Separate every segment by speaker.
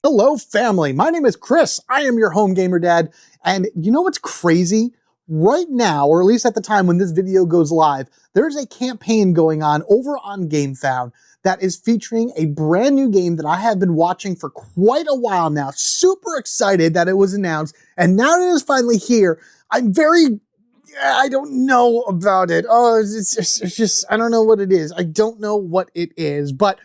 Speaker 1: Hello, family. My name is Chris. I am your home gamer dad. And you know what's crazy? Right now, or at least at the time when this video goes live, there's a campaign going on over on GameFound that is featuring a brand new game that I have been watching for quite a while now. Super excited that it was announced. And now that it is finally here, I don't know about it. Oh, it's just, I don't know what it is. I don't know what it is. But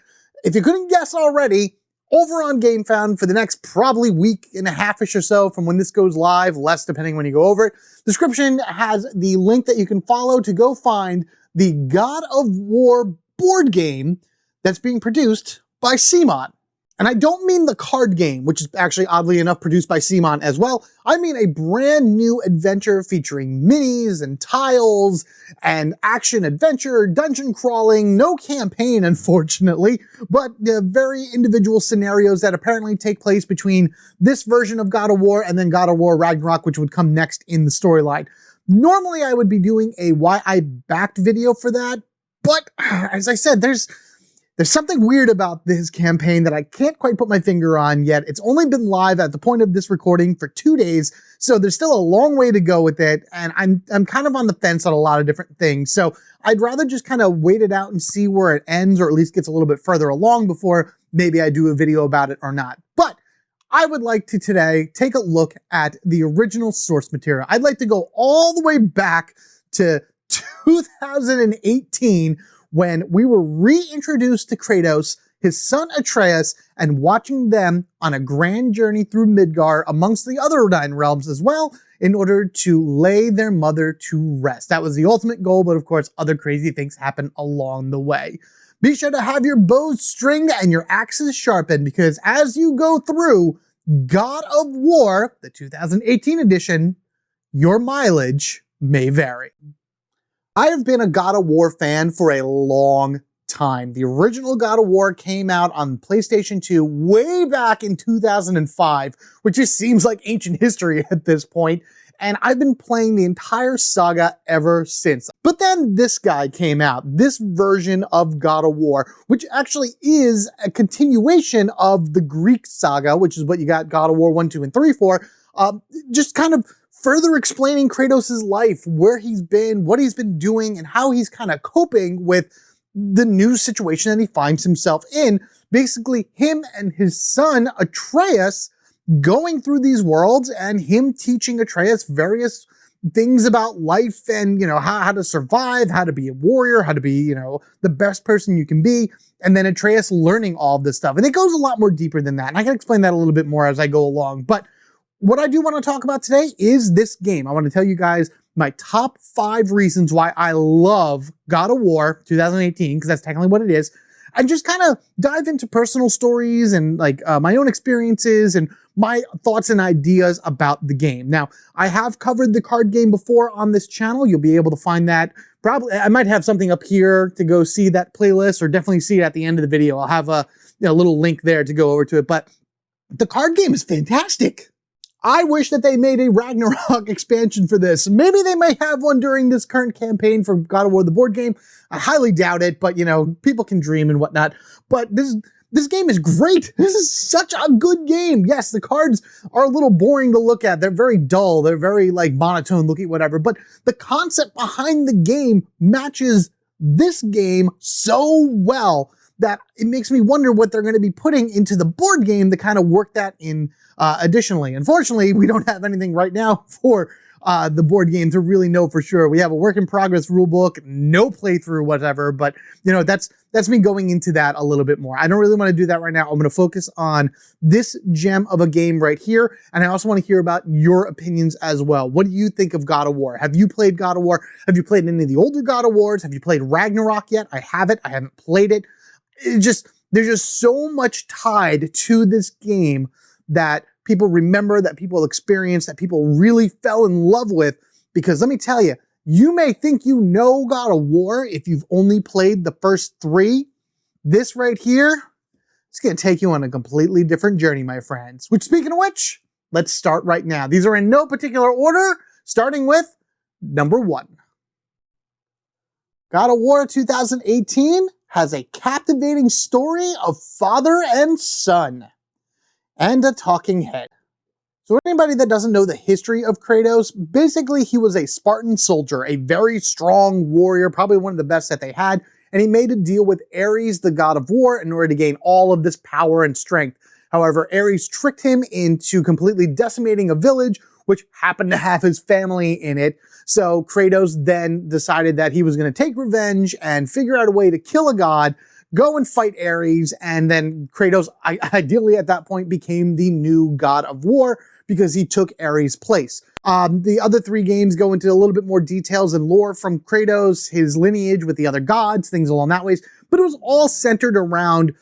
Speaker 1: if you couldn't guess already, over on GameFound for the next probably week and a half-ish or so from when this goes live, less depending when you go over it, description has the link that you can follow to go find the God of War board game that's being produced by CMON. And I don't mean the card game, which is actually oddly enough produced by CMON as well. I mean a brand new adventure featuring minis and tiles and action adventure, dungeon crawling, no campaign unfortunately, but very individual scenarios that apparently take place between this version of God of War and then God of War Ragnarok, which would come next in the storyline. Normally I would be doing a why I backed video for that, but as I said, there's something weird about this campaign that I can't quite put my finger on yet. It's only been live at the point of this recording for 2 days, so there's still a long way to go with it, and I'm kind of on the fence on a lot of different things. So I'd rather just kind of wait it out and see where it ends, or at least gets a little bit further along before maybe I do a video about it or not. But I would like to today take a look at the original source material. I'd like to go all the way back to 2018, when we were reintroduced to Kratos, his son Atreus, and watching them on a grand journey through Midgard amongst the other 9 realms as well, in order to lay their mother to rest. That was the ultimate goal, but of course other crazy things happen along the way. Be sure to have your bows stringed and your axes sharpened, because as you go through God of War, the 2018 edition, your mileage may vary. I have been a God of War fan for a long time. The original God of War came out on PlayStation 2 way back in 2005, which just seems like ancient history at this point, and I've been playing the entire saga ever since. But then this guy came out, this version of God of War, which actually is a continuation of the Greek saga, which is what you got God of War 1, 2, and 3 for, just kind of further explaining Kratos' life, where he's been, what he's been doing, and how he's kind of coping with the new situation that he finds himself in. Basically, him and his son, Atreus, going through these worlds, and him teaching Atreus various things about life and, how to survive, how to be a warrior, how to be, the best person you can be. And then Atreus learning all of this stuff. And it goes a lot more deeper than that. And I can explain that a little bit more as I go along. But what I do want to talk about today is this game. I want to tell you guys my top 5 reasons why I love God of War 2018, because that's technically what it is, and just kind of dive into personal stories and my own experiences and my thoughts and ideas about the game. Now, I have covered the card game before on this channel. You'll be able to find that. Probably, I might have something up here to go see that playlist, or definitely see it at the end of the video. I'll have a little link there to go over to it. But the card game is fantastic. I wish that they made a Ragnarok expansion for this. Maybe they may have one during this current campaign for God of War, the board game. I highly doubt it, but people can dream and whatnot. But this game is great. This is such a good game. Yes, the cards are a little boring to look at. They're very dull. They're very monotone looking, whatever. But the concept behind the game matches this game so well that it makes me wonder what they're going to be putting into the board game to kind of work that in additionally. Unfortunately, we don't have anything right now for the board game to really know for sure. We have a work in progress rule book, no playthrough, whatever, but that's me going into that a little bit more. I don't really want to do that right now. I'm going to focus on this gem of a game right here, and I also want to hear about your opinions as well. What do you think of God of War? Have you played God of War? Have you played any of the older God of Wars? Have you played Ragnarok yet? I haven't. I haven't played it. There's just so much tied to this game that people remember, that people experience, that people really fell in love with. Because let me tell you, you may think you know God of War if you've only played the first 3. This right here, it's going to take you on a completely different journey, my friends. Which, speaking of which, let's start right now. These are in no particular order, starting with number 1. God of War 2018 has a captivating story of father and son. And a talking head. So anybody that doesn't know the history of Kratos, basically he was a Spartan soldier, a very strong warrior, probably one of the best that they had, and he made a deal with Ares, the god of war, in order to gain all of this power and strength. However, Ares tricked him into completely decimating a village, which happened to have his family in it. So Kratos then decided that he was going to take revenge and figure out a way to kill a god, go and fight Ares, and then Kratos ideally at that point became the new god of war because he took Ares' place. The other three games go into a little bit more details and lore from Kratos, his lineage with the other gods, things along that ways, but it was all centered around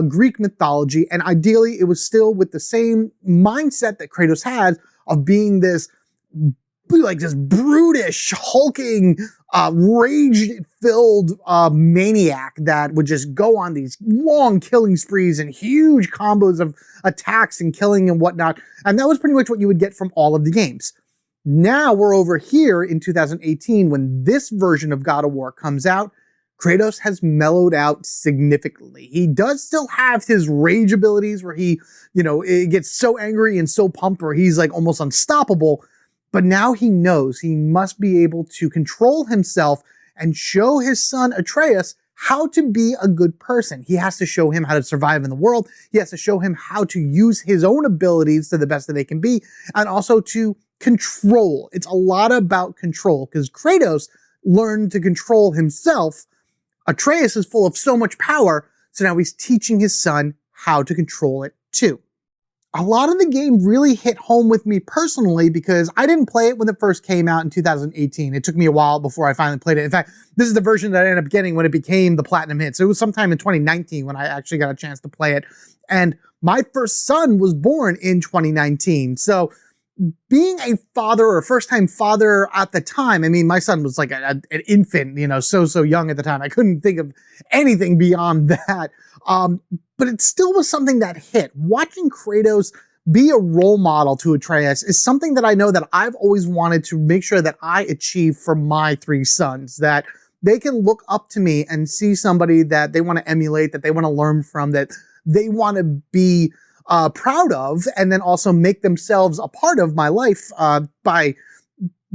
Speaker 1: Greek mythology, and ideally it was still with the same mindset that Kratos had of being this like this brutish, hulking, rage-filled maniac that would just go on these long killing sprees and huge combos of attacks and killing and whatnot. And that was pretty much what you would get from all of the games. Now we're over here in 2018 when this version of God of War comes out. Kratos has mellowed out significantly. He does still have his rage abilities where he, it gets so angry and so pumped where he's like almost unstoppable. But now he knows he must be able to control himself and show his son Atreus how to be a good person. He has to show him how to survive in the world. He has to show him how to use his own abilities to the best that they can be, and also to control. It's a lot about control because Kratos learned to control himself. Atreus is full of so much power, so now he's teaching his son how to control it too. A lot of the game really hit home with me personally because I didn't play it when it first came out in 2018. It took me a while before I finally played it. In fact, this is the version that I ended up getting when it became the Platinum hit. So it was sometime in 2019 when I actually got a chance to play it. And my first son was born in 2019. So being a father or a first-time father at the time, I mean, my son was like an infant, so young at the time. I couldn't think of anything beyond that. But it still was something that hit. Watching Kratos be a role model to Atreus is something that I know that I've always wanted to make sure that I achieve for my three sons, that they can look up to me and see somebody that they want to emulate, that they want to learn from, that they want to be proud of, and then also make themselves a part of my life by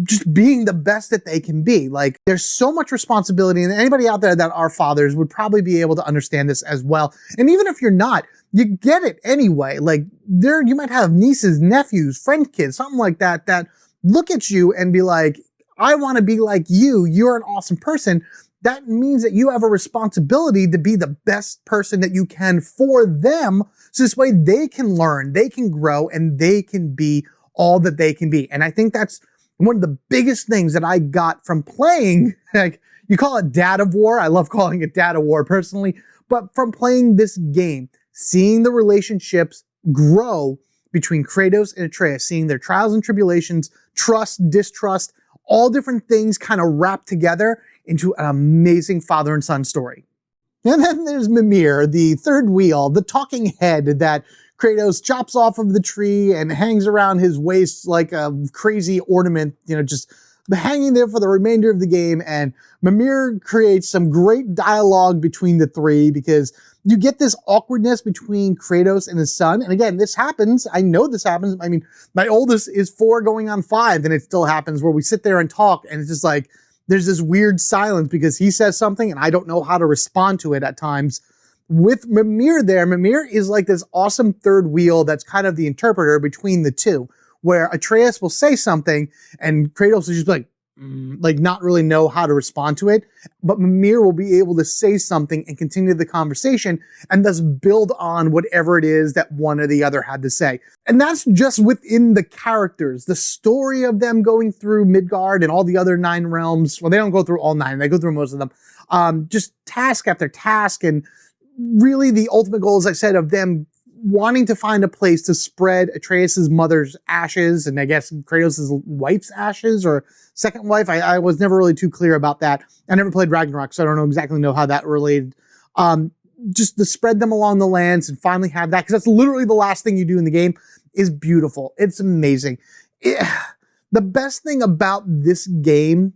Speaker 1: just being the best that they can be. Like, there's so much responsibility, and anybody out there that are fathers would probably be able to understand this as well. And even if you're not, you get it anyway. Like, you might have nieces, nephews, friend kids, something like that, that look at you and be like, I want to be like you. You're an awesome person. That means that you have a responsibility to be the best person that you can for them. So this way they can learn, they can grow, and they can be all that they can be. And I think that's one of the biggest things that I got from playing, like, you call it Dad of War. I love calling it Dad of War personally, but from playing this game, seeing the relationships grow between Kratos and Atreus, seeing their trials and tribulations, trust, distrust, all different things kind of wrapped together into an amazing father and son story. And then there's Mimir, the third wheel, the talking head that Kratos chops off of the tree and hangs around his waist like a crazy ornament, just hanging there for the remainder of the game. And Mimir creates some great dialogue between the three because you get this awkwardness between Kratos and his son. And again, this happens. I know this happens. I mean, my oldest is 4 going on 5, and it still happens where we sit there and talk, and it's just like, there's this weird silence because he says something and I don't know how to respond to it at times. With Mimir there, Mimir is like this awesome third wheel that's kind of the interpreter between the two, where Atreus will say something and Kratos is just like not really know how to respond to it, but Mimir will be able to say something and continue the conversation and thus build on whatever it is that one or the other had to say. And that's just within the characters. The story of them going through Midgard and all the other 9 realms, well, they don't go through all 9, they go through most of them, just task after task, and really the ultimate goal, as I said, of them wanting to find a place to spread Atreus' mother's ashes, and I guess Kratos' wife's ashes, or second wife. I was never really too clear about that. I never played Ragnarok, so I don't exactly know how that related. Just to spread them along the lands and finally have that, because that's literally the last thing you do in the game, is beautiful. It's amazing. The best thing about this game,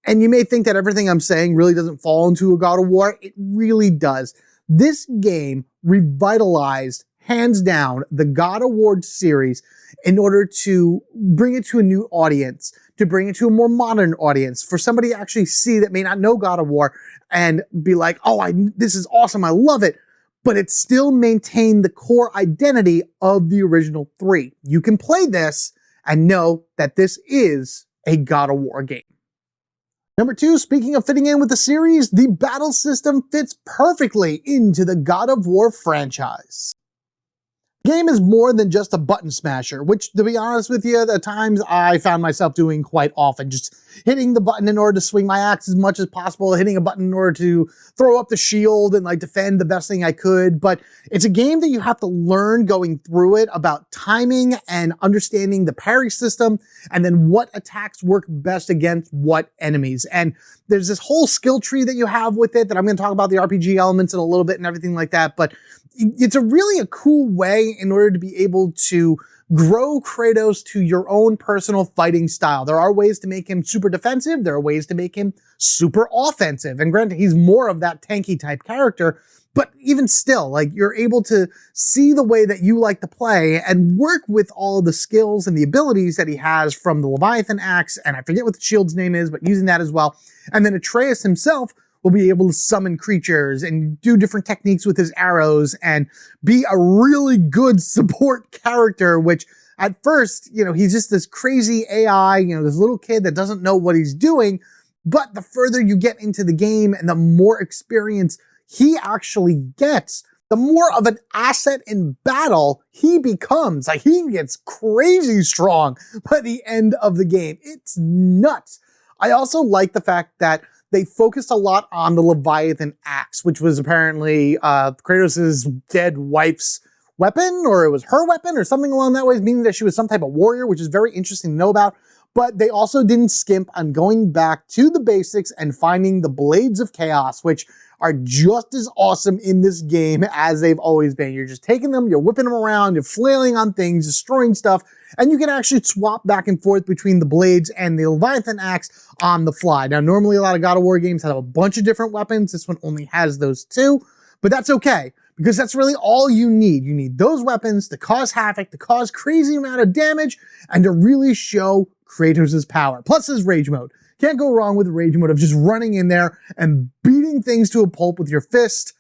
Speaker 1: and you may think that everything I'm saying really doesn't fall into a God of War, it really does. This game revitalized hands down, the God of War series in order to bring it to a new audience, to bring it to a more modern audience, for somebody to actually see that may not know God of War and be like, oh, this is awesome, I love it, but it still maintained the core identity of the original 3. You can play this and know that this is a God of War game. Number 2, speaking of fitting in with the series, the battle system fits perfectly into the God of War franchise. The game is more than just a button smasher, which, to be honest with you, at times I found myself doing quite often, just hitting the button in order to swing my axe as much as possible, hitting a button in order to throw up the shield and like defend the best thing I could. But it's a game that you have to learn going through it about timing and understanding the parry system, and then what attacks work best against what enemies. And there's this whole skill tree that you have with it that I'm going to talk about the RPG elements in a little bit and everything like that. But it's really a cool way in order to be able to grow Kratos to your own personal fighting style. There are ways to make him super defensive. There are ways to make him super offensive. And granted, he's more of that tanky type character, but even still, like, you're able to see the way that you like to play and work with all of the skills and the abilities that he has from the Leviathan axe. And I forget what the shield's name is, but using that as well. And then Atreus himself will be able to summon creatures and do different techniques with his arrows and be a really good support character, which at first, he's just this crazy AI, this little kid that doesn't know what he's doing. But the further you get into the game and the more experience he actually gets, the more of an asset in battle he becomes. Like, he gets crazy strong by the end of the game. It's nuts. I also like the fact that they focused a lot on the Leviathan axe, which was apparently Kratos' dead wife's weapon, or it was her weapon, or something along that way, meaning that she was some type of warrior, which is very interesting to know about. But they also didn't skimp on going back to the basics and finding the Blades of Chaos, which are just as awesome in this game as they've always been. You're just taking them, you're whipping them around, you're flailing on things, destroying stuff, and you can actually swap back and forth between the blades and the Leviathan axe on the fly. Now, normally a lot of God of War games have a bunch of different weapons. This one only has those 2, but that's okay, because that's really all you need. You need those weapons to cause havoc, to cause crazy amount of damage, and to really show Kratos' power. Plus his rage mode. Can't go wrong with the rage mode of just running in there and beating things to a pulp with your fist,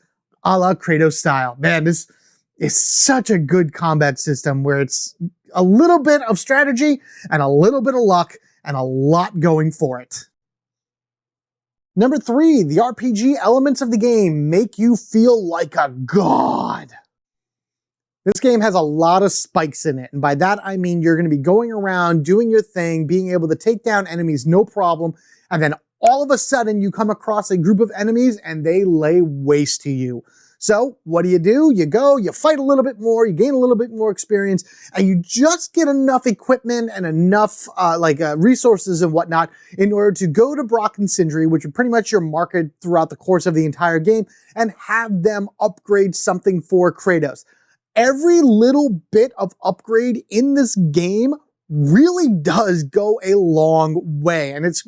Speaker 1: a la Kratos style. Man, this is such a good combat system where it's a little bit of strategy and a little bit of luck and a lot going for it. Number 3, the RPG elements of the game make you feel like a god. This game has a lot of spikes in it, and by that I mean you're going to be going around, doing your thing, being able to take down enemies no problem, and then all of a sudden you come across a group of enemies and they lay waste to you. So what do? You go, you fight a little bit more, you gain a little bit more experience, and you just get enough equipment and enough resources and whatnot in order to go to Brock and Sindri, which are pretty much your market throughout the course of the entire game, and have them upgrade something for Kratos. Every little bit of upgrade in this game really does go a long way. And it's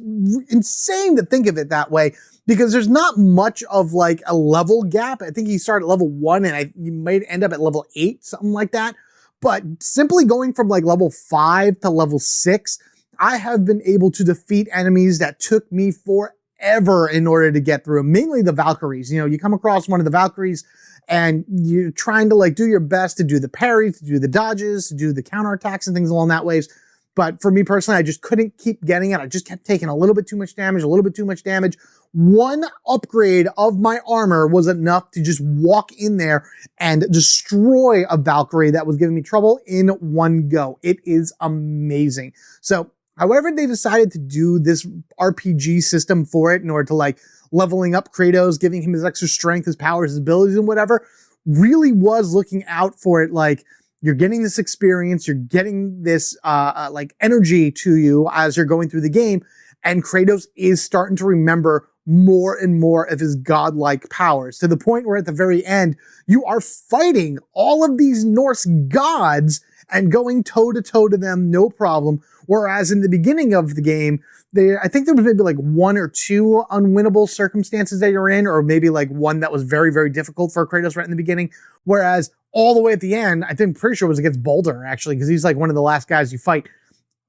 Speaker 1: insane to think of it that way, because there's not much of like a level gap. I think you start at level 1 and you might end up at level 8, something like that. But simply going from like level 5 to level 6, I have been able to defeat enemies that took me forever in order to get through, mainly the Valkyries. You come across one of the Valkyries and you're trying to like do your best to do the parries, to do the dodges, to do the counterattacks and things along that ways. But for me personally, I just couldn't keep getting it. I just kept taking a little bit too much damage, a little bit too much damage. One upgrade of my armor was enough to just walk in there and destroy a Valkyrie that was giving me trouble in one go. It is amazing. So however they decided to do this RPG system for it in order to like leveling up Kratos, giving him his extra strength, his powers, his abilities and whatever, really was looking out for it. Like, you're getting this experience, you're getting this like energy to you as you're going through the game, and Kratos is starting to remember more and more of his godlike powers, to the point where at the very end, you are fighting all of these Norse gods and going toe-to-toe to them, no problem. Whereas in the beginning of the game, I think there was maybe like 1 or 2 unwinnable circumstances that you're in, or maybe like one that was very, very difficult for Kratos right in the beginning. Whereas all the way at the end, I think pretty sure it was against Boulder, actually, because he's like one of the last guys you fight.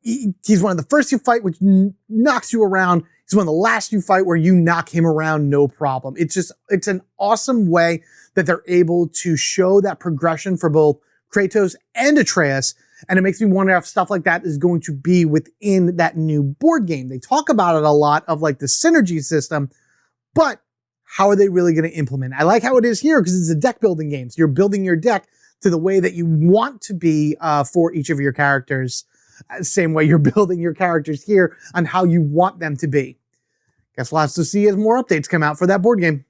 Speaker 1: He's one of the first you fight, which knocks you around. He's one of the last you fight where you knock him around, no problem. It's an awesome way that they're able to show that progression for both Kratos and Atreus. And it makes me wonder if stuff like that is going to be within that new board game. They talk about it a lot of like the synergy system, but how are they really going to implement it? I like how it is here because it's a deck building game. So you're building your deck to the way that you want to be for each of your characters. Same way you're building your characters here on how you want them to be. Guess we'll have to see as more updates come out for that board game.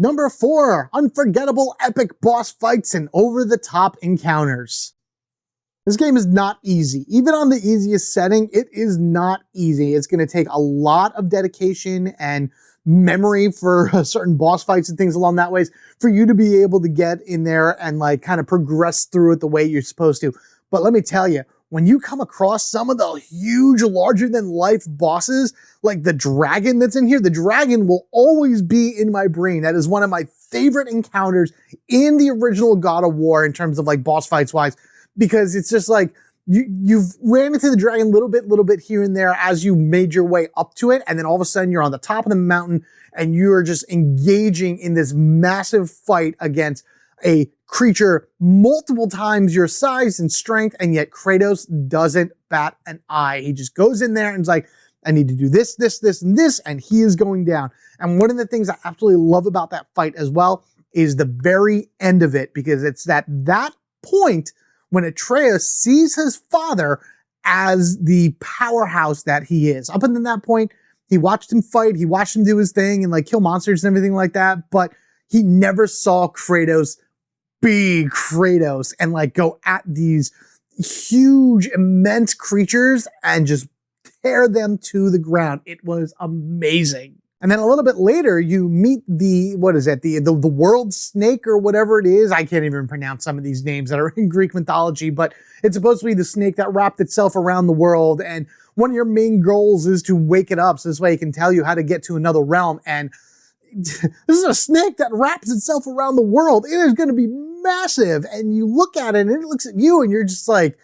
Speaker 1: Number 4, unforgettable epic boss fights and over-the-top encounters. This game is not easy. Even on the easiest setting, it is not easy. It's going to take a lot of dedication and memory for certain boss fights and things along that ways for you to be able to get in there and like kind of progress through it the way you're supposed to. But let me tell you, when you come across some of the huge, larger-than-life bosses, like the dragon that's in here, the dragon will always be in my brain. That is one of my favorite encounters in the original God of War in terms of like boss fights-wise, because it's just like you've ran into the dragon little bit here and there as you made your way up to it, and then all of a sudden you're on the top of the mountain and you're just engaging in this massive fight against a creature multiple times your size and strength, and yet Kratos doesn't bat an eye. He just goes in there and is like, I need to do this, this, this, and this, and he is going down. And one of the things I absolutely love about that fight as well is the very end of it, because it's that point when Atreus sees his father as the powerhouse that he is. Up until that point, he watched him fight, he watched him do his thing and like kill monsters and everything like that, but he never saw Kratos be Kratos and like go at these huge, immense creatures and just tear them to the ground. It was amazing. And then a little bit later, you meet the world snake or whatever it is. I can't even pronounce some of these names that are in Greek mythology, but it's supposed to be the snake that wrapped itself around the world. And one of your main goals is to wake it up so this way it can tell you how to get to another realm. And this is a snake that wraps itself around the world. It is going to be massive. And you look at it and it looks at you and you're just like,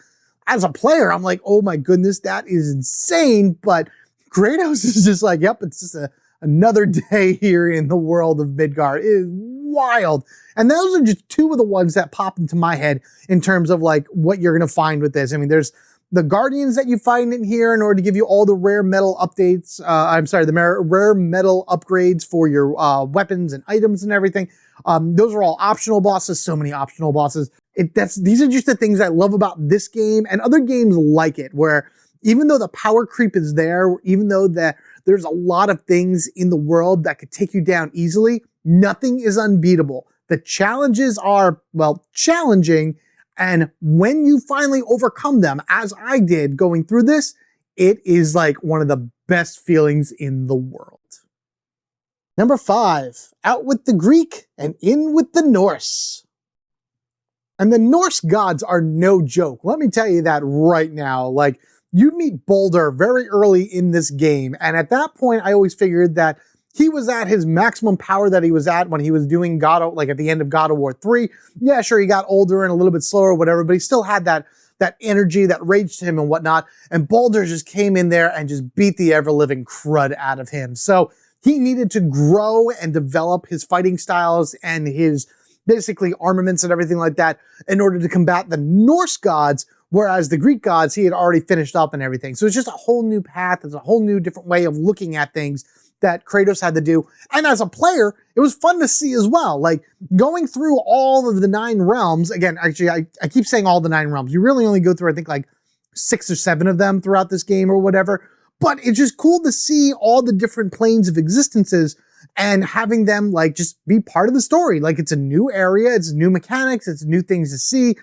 Speaker 1: as a player, I'm like, oh my goodness, that is insane. But Kratos is just like, yep, it's just another day here in the world of Midgard. It is wild. And those are just two of the ones that pop into my head in terms of like what you're going to find with this. I mean, there's the Guardians that you find in here in order to give you all the rare metal updates. The rare metal upgrades for your weapons and items and everything. Those are all optional bosses. So many optional bosses. These are just the things I love about this game and other games like it, where even though the power creep is there, even though there's a lot of things in the world that could take you down easily, nothing is unbeatable. The challenges are, well, challenging. And when you finally overcome them, as I did going through this, it is like one of the best feelings in the world. Number 5, out with the Greek and in with the Norse. And the Norse gods are no joke. Let me tell you that right now. Like, you meet Boulder very early in this game. And at that point, I always figured that he was at his maximum power that he was at when he was doing like at the end of God of War 3. Yeah, sure, he got older and a little bit slower or whatever, but he still had that energy, that rage to him and whatnot. And Boulder just came in there and just beat the ever-living crud out of him. So he needed to grow and develop his fighting styles and his basically armaments and everything like that in order to combat the Norse gods, whereas the Greek gods, he had already finished up and everything. So it's just a whole new path. It's a whole new different way of looking at things that Kratos had to do. And as a player, it was fun to see as well. Like going through all of the 9 realms, again, actually, I keep saying all the 9 realms. You really only go through, I think, like 6 or 7 of them throughout this game or whatever. But it's just cool to see all the different planes of existences and having them like just be part of the story. Like it's a new area, it's new mechanics, it's new things to see,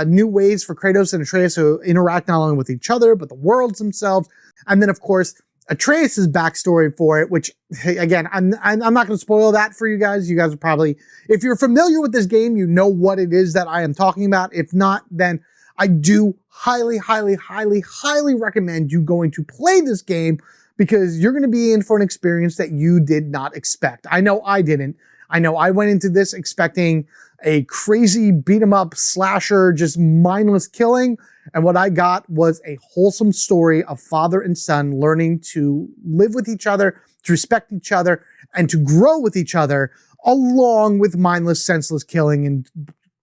Speaker 1: new ways for Kratos and Atreus to interact not only with each other, but the worlds themselves. And then, of course, Atreus' backstory for it, which, again, I'm not going to spoil that for you guys. You guys are probably, if you're familiar with this game, you know what it is that I am talking about. If not, then I do highly, highly, highly, highly recommend you going to play this game because you're going to be in for an experience that you did not expect. I know I didn't. I know I went into this expecting a crazy beat 'em up slasher, just mindless killing. And what I got was a wholesome story of father and son learning to live with each other, to respect each other, and to grow with each other, along with mindless, senseless killing and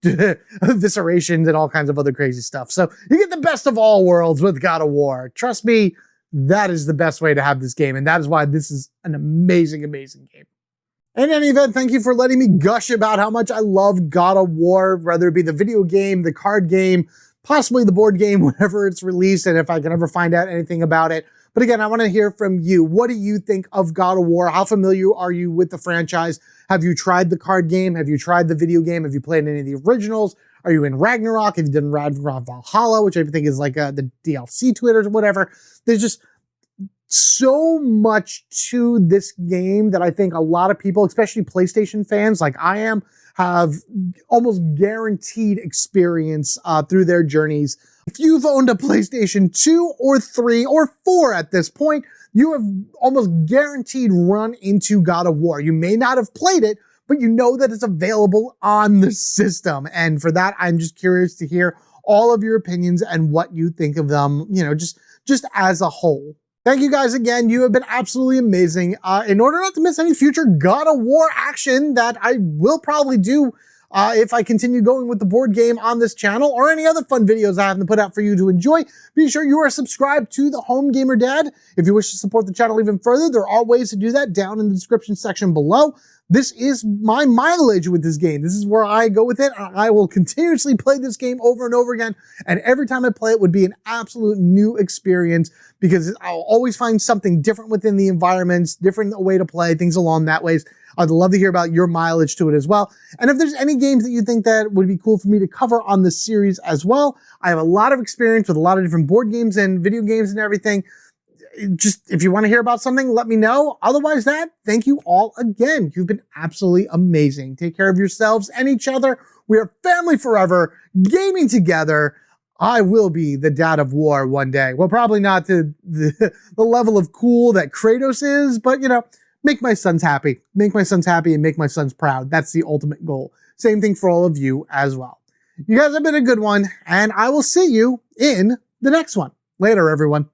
Speaker 1: eviscerations and all kinds of other crazy stuff. So you get the best of all worlds with God of War. Trust me, that is the best way to have this game. And that is why this is an amazing, amazing game. In any event, thank you for letting me gush about how much I love God of War, whether it be the video game, the card game, possibly the board game, whenever it's released, and if I can ever find out anything about it. But again, I want to hear from you. What do you think of God of War? How familiar are you with the franchise? Have you tried the card game? Have you tried the video game? Have you played any of the originals? Are you in Ragnarok? Have you done Ragnarok Valhalla, which I think is like the DLC to it or whatever? There's just so much to this game that I think a lot of people, especially PlayStation fans like I am, have almost guaranteed experience through their journeys. If you've owned a PlayStation 2 or 3 or 4 at this point, you have almost guaranteed run into God of War. You may not have played it, but you know that it's available on the system. And for that, I'm just curious to hear all of your opinions and what you think of them, you know, just as a whole. Thank you guys again. You have been absolutely amazing. In order not to miss any future God of War action that I will probably do if I continue going with the board game on this channel, or any other fun videos I have to put out for you to enjoy, be sure you are subscribed to the Home Gamer Dad. If you wish to support the channel even further, there are ways to do that down in the description section below. This is my mileage with this game. This is where I go with it. I will continuously play this game over and over again. And every time I play it would be an absolute new experience, because I'll always find something different within the environments, different way to play, things along that ways. I'd love to hear about your mileage to it as well. And if there's any games that you think that would be cool for me to cover on this series as well, I have a lot of experience with a lot of different board games and video games and everything. Just, if you want to hear about something, let me know. Otherwise, thank you all again. You've been absolutely amazing. Take care of yourselves and each other. We are family forever, gaming together. I will be the dad of war one day. Well, probably not to the level of cool that Kratos is, but, you know, make my sons happy. Make my sons happy and make my sons proud. That's the ultimate goal. Same thing for all of you as well. You guys have been a good one, and I will see you in the next one. Later, everyone.